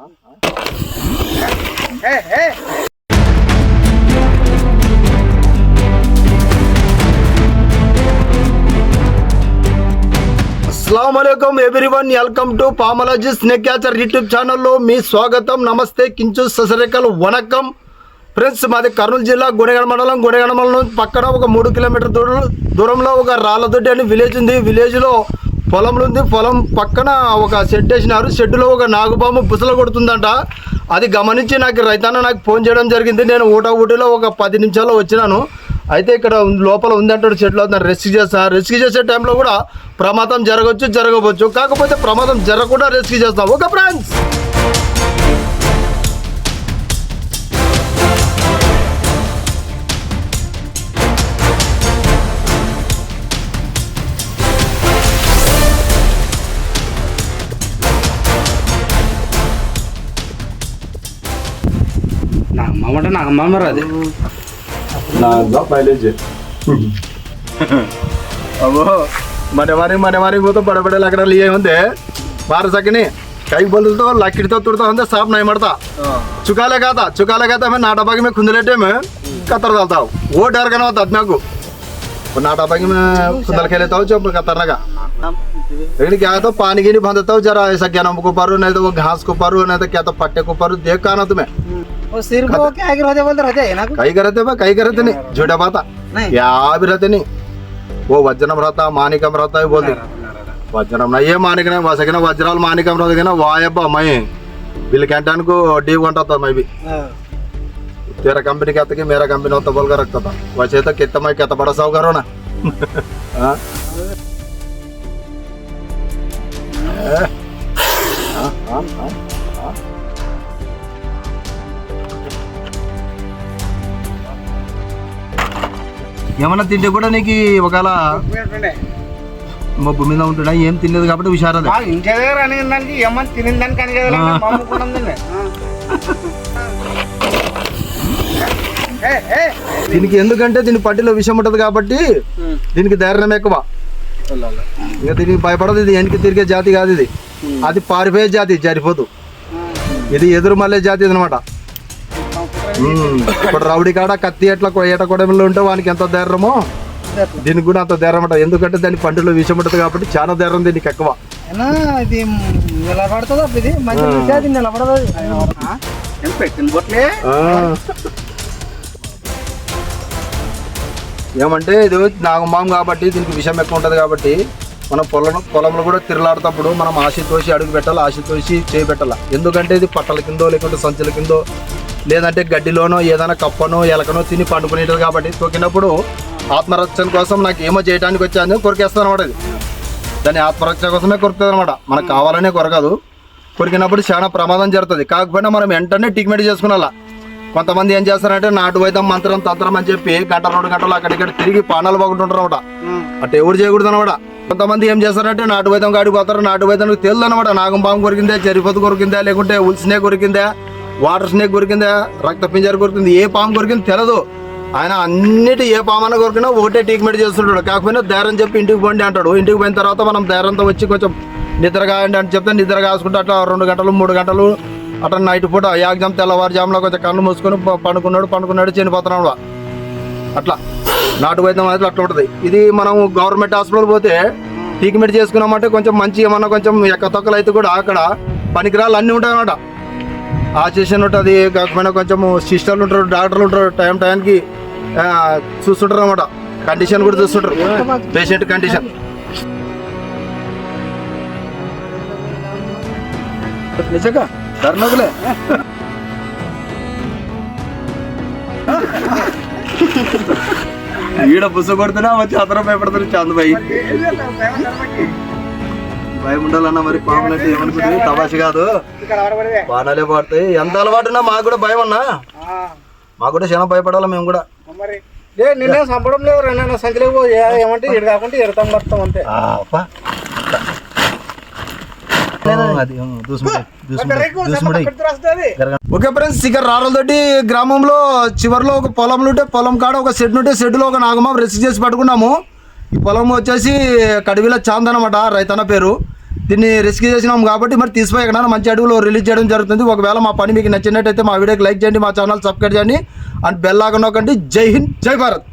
अस्सलामुअलैकुम everyone, welcome to पामोलॉजी snake catcher YouTube ఛానల్లో మీ స్వాగతం. నమస్తే, కించు ససరేకల్ వనకం ఫ్రెండ్స్. మాది కర్నూలు జిల్లా గుణెగడ మండలం పక్కన ఒక 3 కిలోమీటర్ దూరంలో ఒక రాళ్ళదొడ్డి అని విలేజ్ ఉంది. విలేజ్లో పొలంలో ఉంది. పొలం పక్కన ఒక షెడ్ వేసినారు. షెడ్లో ఒక నాగుపాము బుసలు కొడుతుందంట. అది గమనించి నాకు ఫోన్ చేయడం జరిగింది. నేను ఊటిలో ఒక 10 నిమిషాల్లో వచ్చినాను. అయితే ఇక్కడ లోపల ఉంది అంటాడు షెడ్లో. రెస్క్యూ చేసే టైంలో కూడా ప్రమాదం జరగవచ్చు. కాకపోతే ప్రమాదం జరగకుండా రెస్క్యూ చేస్తాం. ఓకే ఫ్రెండ్స్, నాగమ్మ అది अबो मने मारी वो तो बड़े बड़े लकड़ा लिए होंगे बाहर सकने कई बोलते तो लकड़ी तो तुड़ता होंगे साफ नहीं मरता. चुका लगा था मैं नाटा बागी में खुंदलेटे में कतर डालता हूँ. वो डर का ना होता मेरे को. नाटा बागी में खुंदल खेलता हूँ जो कतरने का. लेकिन क्या तो पानी की नहीं बांधता हूँ जरा ऐसा क्या नाम को पारू नहीं तो वो घास को पारू नहीं तो क्या तो पट्टे को पारू. देख का ना तुम्हें वो सिर को क्या रहते हैं ना कहीं करते नहीं झूठा बात क्या भी रहते नहीं. वो वज्रम रहता मानिकम रहता है बोलते वज्रम नहीं ये मानिक नहीं वैसे ना वज्राल मानिकम रहते ना वायब्बा मैं बिल कैंटन को डी घंटा था मैं भी तेरा कंपनी कहता कि मेरा कंपनी होता बोल कर रखता था. वैसे तो कितना मैं कहता बड़ा साहूकार हो ना. ఏమన్నా తింటే కూడా నీకు ఒకవేళ మబ్బు మీద ఉంటున్నా ఏం తినలేదు కాబట్టి హుషారది. ఇంటి దగ్గర అనేదానికి ఏమన్నా తినేదానికి అని దీనికి ఎందుకంటే దీని పట్టిలో విషం ఉంటుంది కాబట్టి దీనికి ధైర్యం ఎక్కువ. ఇంకా దీనికి భయపడదు. ఇది వెనక్కి తిరిగే జాతి కాదు. ఇది అది పారిపోయే జాతి జరిపోదు. ఇది ఎదురు మళ్ళీ జాతి అనమాట. ఇప్పుడు రౌడీ కాడ కత్తి ఎట్లా ఏట కొడమలో ఉంటే వానికి ఎంత ధైర్యమో దీనికి కూడా అంత ధైర్యం అంట. ఎందుకంటే దాని పంటలో విషం ఉంటుంది కాబట్టి చాలా ధైర్యం దీనికి ఎక్కువ. ఏమంటే ఇది నాగమాం కాబట్టి దీనికి విషం ఎక్కువ ఉంటుంది కాబట్టి మనం పొలంలో కూడా తిరలాడుతప్పుడు మనం ఆశతోసి అడుగు పెట్టాలి, ఆశతోసి చేయి పెట్టాలి. ఎందుకంటే ఇది పట్టల కిందో లేకుంటే సంచుల కిందో లేదంటే గడ్డిలోనో ఏదైనా కప్పనో ఎలకనో తిని పండుకునేది కాబట్టి తొక్కినప్పుడు ఆత్మరక్షణ కోసం నాకు ఏమో చేయడానికి వచ్చాను కొరికేస్తాను అనమాట. ఇది దాన్ని ఆత్మరక్షణ కోసమే కొరుకుతుంది అనమాట. మనకు కావాలనే కొరకదు. కొరికినప్పుడు చాలా ప్రమాదం జరుగుతుంది. కాకపోయినా మనం వెంటనే ట్రీట్మెంట్ చేసుకునేలా. కొంతమంది ఏం చేస్తారంటే నాటు వైద్యం మంత్రం తంత్రం అని చెప్పి 1-2 గంటలు అక్కడిక్కడ తిరిగి పానాలు బాగుంటుంటారు అనమాట. అటు ఎవరు చేయకూడదు అనమాట. కొంతమంది ఏం చేస్తారంటే నాటు వైద్యం కాడికి పోతారు. నాటు వైద్యం తెలియదు అనమాట. నాగంపాము కొరికిందా, జరిపోతు కొరికిందా, లేకుంటే ఉల్సినే కొరికిందా, వాటర్ స్నేక్ కొరికిందా, రక్త పింజర కొరికింది, ఏ పాము కొరికింది తెలియదు. ఆయన అన్నిటి ఏ పామన కొరికినా ఒకటే ట్రీట్మెంట్ చేస్తుంటాడు. కాకపోయినా ధైర్యం చెప్పి ఇంటికి పోండి అంటాడు. ఇంటికి పోయిన తర్వాత మనం ధైర్యంతో వచ్చి కొంచెం నిద్ర కాయండి అని చెప్తే నిద్ర కాసుకుంటే అట్లా 2 గంటలు 3 గంటలు అట్లా నైట్ పూట యాగ్జామ్ తెల్లవారుజాములో కొంచెం కళ్ళు మూసుకొని పండుకున్నాడు చనిపోతున్నాడు. అట్లా నాటు వైద్యం అయితే అట్లా ఉంటుంది. ఇది మనం గవర్నమెంట్ హాస్పిటల్ పోతే ట్రీట్మెంట్ చేసుకున్నామంటే కొంచెం మంచి ఏమన్నా కొంచెం ఎక్కతొక్కలు అయితే కూడా అక్కడ పనికిరాలు అన్నీ ఉంటాయి అన్నమాట. ఆక్సిజన్ ఉంటుంది. కాకపోయినా కొంచెం సిస్టర్లు ఉంటారు, డాక్టర్లు ఉంటారు. టైంకి చూస్తుంటారు అన్నమాట. కండిషన్ కూడా చూస్తుంటారు, పేషెంట్ కండిషన్. నిజంగా ధర్మకులే ఈడ పుస్తకం కొడుతున్నా వచ్చి అతను భయపడుతుంది. చాంద్ భయం ఉండాలన్నా. మరి పాములు అంటే ఏమనుకుంటుంది, తమాష కాదు, బాణాలే పడతాయి. ఎంత అలవాటున్నా మాకు కూడా భయం అన్నా. మాకు కూడా చాలా భయపడాలి మేము కూడా. నిన్నే చంపడం లేదు. 2 సంఖ్యలో ఏమంటే ఇడు కాకుండా ఎడతాం మొత్తం అంతే. ఓకే ఫ్రెండ్స్, ఇక్కడ రాళ్ళదొడ్డి గ్రామంలో చివరిలో ఒక పొలంలో ఉంటే పొలం కాడ ఒక షెడ్ ఉంటే షెడ్లో ఒక నాగమాం రెస్క్యూ చేసి పట్టుకున్నాము. ఈ పొలం వచ్చేసి కడివిల చాంద్ అనమాట, రైతన్న పేరు. దీన్ని రెస్క్యూ చేసినాం కాబట్టి మరి తీసిపోయి ఎక్కడైనా మంచి అడవిలో రిలీజ్ చేయడం జరుగుతుంది. ఒకవేళ మా పని మీకు నచ్చినట్టయితే మా వీడియోకి లైక్ చేయండి, మా ఛానల్ సబ్స్క్రైబ్ చేయండి అండ్ బెల్ ఐకాన్ నొక్కండి. జై హింద్, జై భారత్.